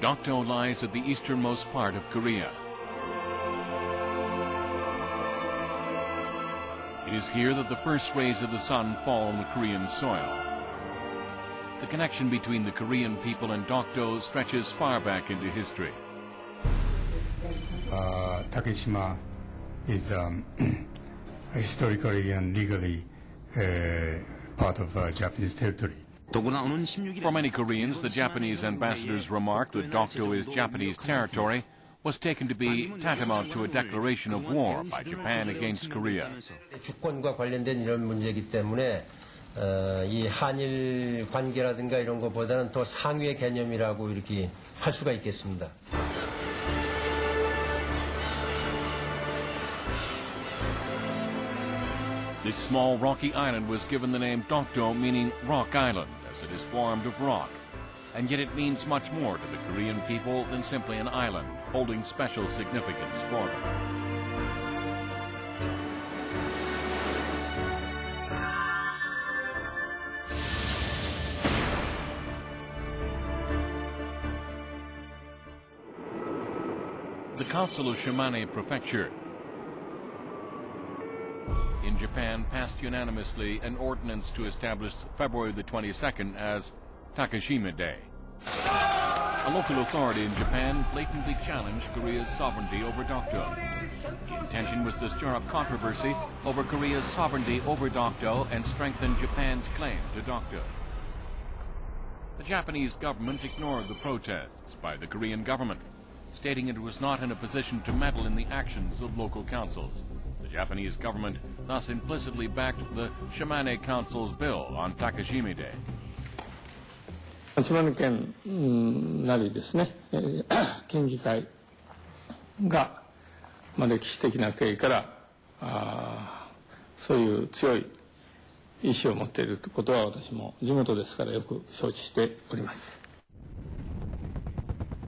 Dokdo lies at the easternmost part of Korea. It is here that the first rays of the sun fall on the Korean soil. The connection between the Korean people and Dokdo stretches far back into history. Takeshima is historically and legally part of Japanese territory. For many Koreans, the Japanese ambassador's remark that Dokdo is Japanese territory was taken to be tantamount to a declaration of war by Japan against Korea. 주권과 관련된 이런 문제이기 때문에 이 한일 관계라든가 이런 것보다는 더 상위의 개념이라고 이렇게 할 수가 있겠습니다. This small rocky island was given the name Dokdo, meaning Rock Island, as it is formed of rock. And yet it means much more to the Korean people than simply an island, holding special significance for them. The Council of Shimane Prefecture in Japan passed unanimously an ordinance to establish February the 22nd as Takeshima Day. A local authority in Japan blatantly challenged Korea's sovereignty over Dokdo. The intention was to stir up controversy over Korea's sovereignty over Dokdo and strengthen Japan's claim to Dokdo. The Japanese government ignored the protests by the Korean government, stating it was not in a position to meddle in the actions of local councils. The Japanese government thus implicitly backed the Shimane Council's bill on Takeshima Day. 島根県なりですね、県議会が、歴史的な経緯からそういう強い意志を持っていることは私も地元ですからよく承知しております。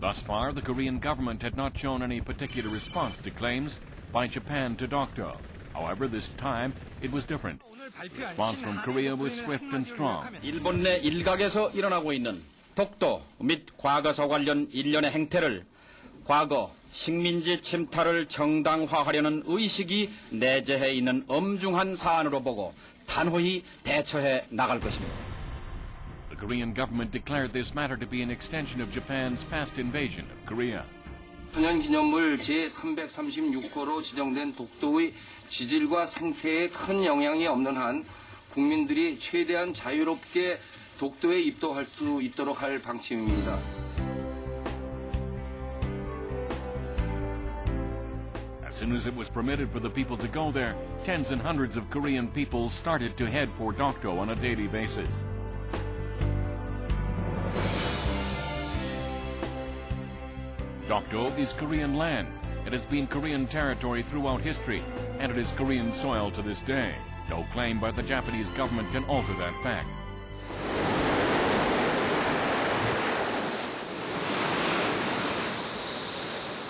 Thus far, the Korean government had not shown any particular response to claims by Japan to Dokdo. However, this time it was different. The response from Korea was swift and strong. 일본 내 일각에서 일어나고 있는 독도 및 과거사 관련 일련의 행태를 과거 식민지 침탈을 정당화하려는 의식이 내재해 있는 엄중한 사안으로 보고 단호히 대처해 나갈 것입니다. The Korean government declared this matter to be an extension of Japan's past invasion of Korea. 천연기념물 제336호로 지정된 독도의 지질과 생태에 큰 영향이 없는 한 국민들이 최대한 자유롭게 독도에 입도할 수 있도록 할 방침입니다. As soon as it was permitted for the people to go there, tens and hundreds of Korean people started to head for Dokdo on a daily basis. Dokdo is Korean land. It has been Korean territory throughout history, and it is Korean soil to this day. No claim by the Japanese government can alter that fact.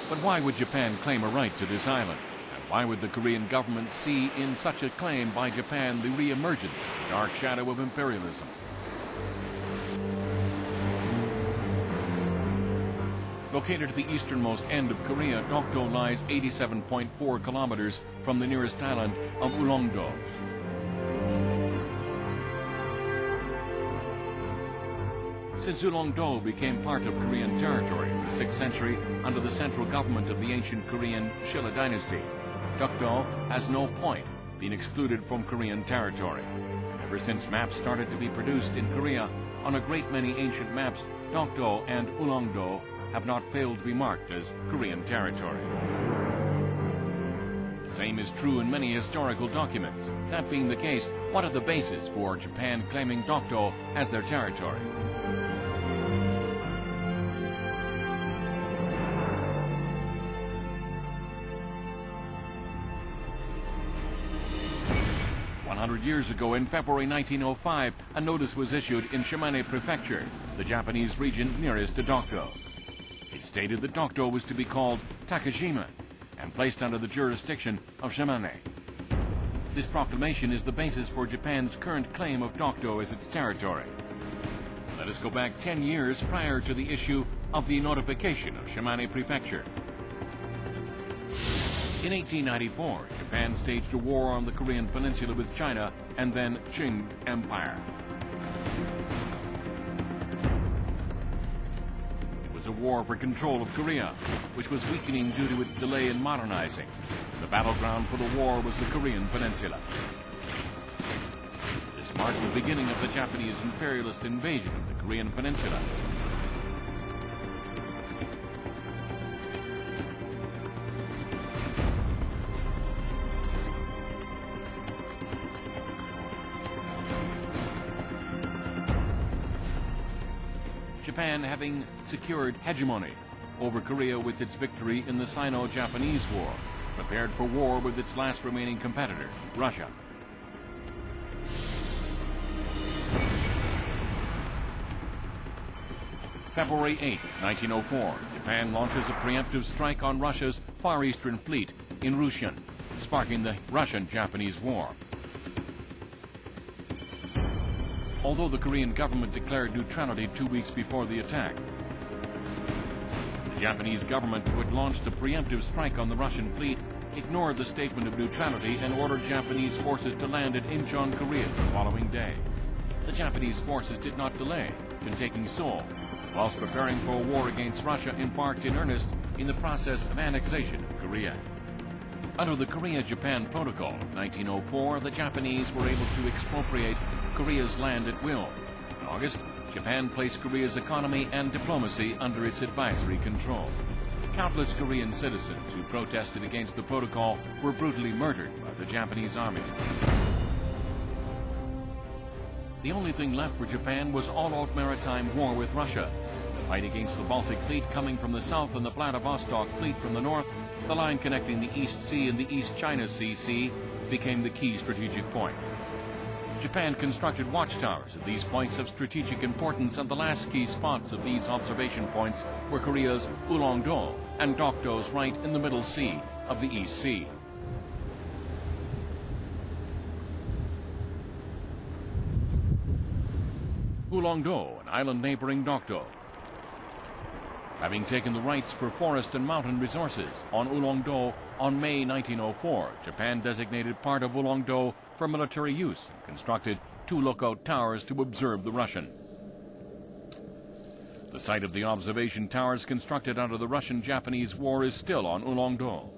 But why would Japan claim a right to this island? And why would the Korean government see in such a claim by Japan the re-emergence of the dark shadow of imperialism? Located at the easternmost end of Korea, Dokdo lies 87.4 kilometers from the nearest island of Ulongdo. Since Ulongdo became part of Korean territory in the 6th century under the central government of the ancient Korean Shilla dynasty, Dokdo has no point been excluded from Korean territory. Ever since maps started to be produced in Korea, on a great many ancient maps, Dokdo and Ulongdo have not failed to be marked as Korean territory. The same is true in many historical documents. That being the case, what are the bases for Japan claiming Dokdo as their territory? Years ago, in February 1905, a notice was issued in Shimane Prefecture, the Japanese region nearest to Dokdo. It stated that Dokdo was to be called Takeshima and placed under the jurisdiction of Shimane. This proclamation is the basis for Japan's current claim of Dokdo as its territory. Let us go back 10 years prior to the issue of the notification of Shimane Prefecture. In 1894, Japan staged a war on the Korean Peninsula with China and then Qing Empire. It was a war for control of Korea, which was weakening due to its delay in modernizing. The battleground for the war was the Korean Peninsula. This marked the beginning of the Japanese imperialist invasion of the Korean Peninsula. Japan having secured hegemony over Korea with its victory in the Sino-Japanese War, prepared for war with its last remaining competitor, Russia. February 8, 1904, Japan launches a preemptive strike on Russia's Far Eastern Fleet in Rushen, sparking the Russian-Japanese War. Although the Korean government declared neutrality 2 weeks before the attack, the Japanese government, who had launched a preemptive strike on the Russian fleet, ignored the statement of neutrality and ordered Japanese forces to land at Incheon, Korea the following day. The Japanese forces did not delay in taking Seoul, whilst preparing for a war against Russia embarked in earnest in the process of annexation of Korea. Under the Korea-Japan Protocol of 1904, the Japanese were able to expropriate Korea's land at will. In August, Japan placed Korea's economy and diplomacy under its advisory control. Countless Korean citizens who protested against the protocol were brutally murdered by the Japanese army. The only thing left for Japan was all-out maritime war with Russia. The fight against the Baltic Fleet coming from the south and the Vladivostok Fleet from the north, the line connecting the East Sea and the East China Sea became the key strategic point. Japan constructed watchtowers at these points of strategic importance, and the last key spots of these observation points were Korea's Ulongdo and Dokdo's right in the Middle Sea of the East Sea. Ulongdo, an island neighboring Dokdo. Having taken the rights for forest and mountain resources on Ulongdo on May 1904, Japan designated part of Ulongdo for military use and constructed 2 lookout towers to observe the Russian. The site of the observation towers constructed under the Russian-Japanese War is still on Ulongdo.